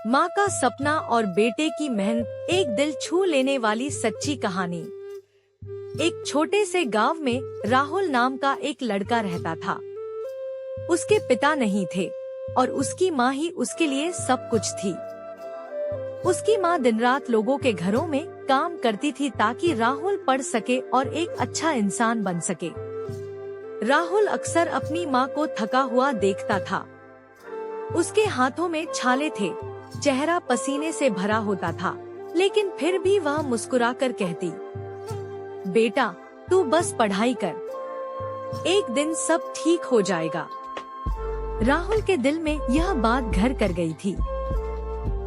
माँ का सपना और बेटे की मेहनत, एक दिल छू लेने वाली सच्ची कहानी। एक छोटे से गांव में राहुल नाम का एक लड़का रहता था। उसके पिता नहीं थे और उसकी माँ ही उसके लिए सब कुछ थी। उसकी माँ दिन रात लोगों के घरों में काम करती थी ताकि राहुल पढ़ सके और एक अच्छा इंसान बन सके। राहुल अक्सर अपनी माँ को थका हुआ देखता था। उसके हाथों में छाले थे, चेहरा पसीने से भरा होता था, लेकिन फिर भी वह मुस्कुराकर कहती, बेटा तू बस पढ़ाई कर, एक दिन सब ठीक हो जाएगा। राहुल के दिल में यह बात घर कर गई थी।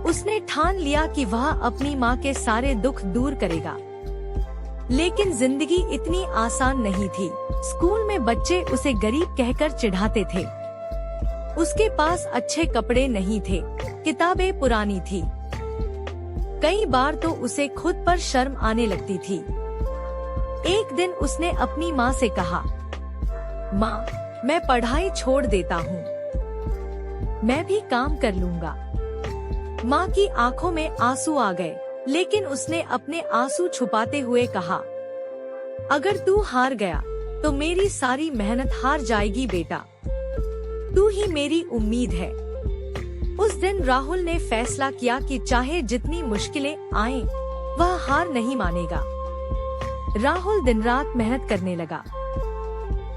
उसने ठान लिया कि वह अपनी माँ के सारे दुख दूर करेगा। लेकिन जिंदगी इतनी आसान नहीं थी। स्कूल में बच्चे उसे गरीब कहकर चिढ़ाते थे। उसके पास अच्छे कपड़े नहीं थे, किताबें पुरानी थी। कई बार तो उसे खुद पर शर्म आने लगती थी। एक दिन उसने अपनी माँ से कहा, माँ मैं पढ़ाई छोड़ देता हूँ, मैं भी काम कर लूँगा। माँ की आंखों में आंसू आ गए, लेकिन उसने अपने आंसू छुपाते हुए कहा, अगर तू हार गया तो मेरी सारी मेहनत हार जाएगी बेटा, तू ही मेरी उम्मीद है। उस दिन राहुल ने फैसला किया कि चाहे जितनी मुश्किलें आएं, वह हार नहीं मानेगा। राहुल दिन रात मेहनत करने लगा।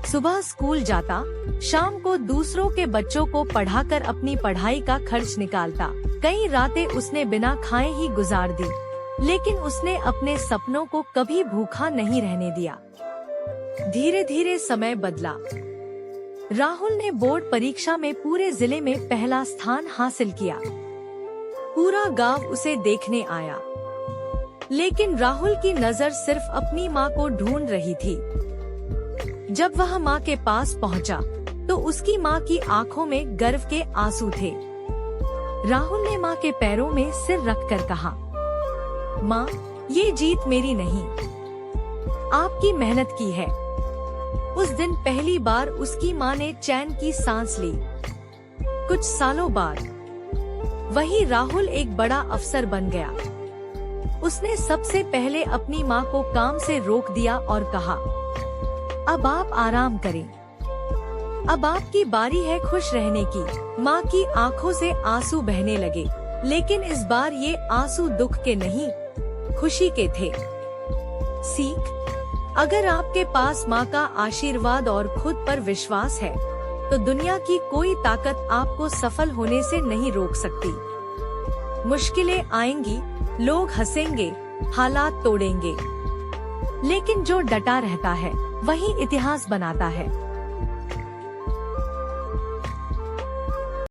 सुबह स्कूल जाता, शाम को दूसरों के बच्चों को पढ़ाकर अपनी पढ़ाई का खर्च निकालता। कई रातें उसने बिना खाए ही गुजार दी, लेकिन उसने अपने सपनों को कभी भूखा नहीं रहने दिया। धीरे धीरे समय बदला। राहुल ने बोर्ड परीक्षा में पूरे जिले में पहला स्थान हासिल किया। पूरा गांव उसे देखने आया, लेकिन राहुल की नजर सिर्फ अपनी माँ को ढूंढ रही थी। जब वह माँ के पास पहुँचा, तो उसकी माँ की आंखों में गर्व के आंसू थे। राहुल ने माँ के पैरों में सिर रखकर कहा, माँ ये जीत मेरी नहीं, आपकी मेहनत की है। उस दिन पहली बार उसकी माँ ने चैन की सांस ली। कुछ सालों बाद वही राहुल एक बड़ा अफसर बन गया। उसने सबसे पहले अपनी माँ को काम से रोक दिया और कहा, अब आप आराम करें, अब आपकी बारी है खुश रहने की। माँ की आंखों से आंसू बहने लगे, लेकिन इस बार ये आंसू दुख के नहीं, खुशी के थे। सीख, अगर आपके पास माँ का आशीर्वाद और खुद पर विश्वास है, तो दुनिया की कोई ताकत आपको सफल होने से नहीं रोक सकती। मुश्किलें आएंगी, लोग हंसेंगे, हालात तोड़ेंगे, लेकिन जो डटा रहता है वही इतिहास बनाता है।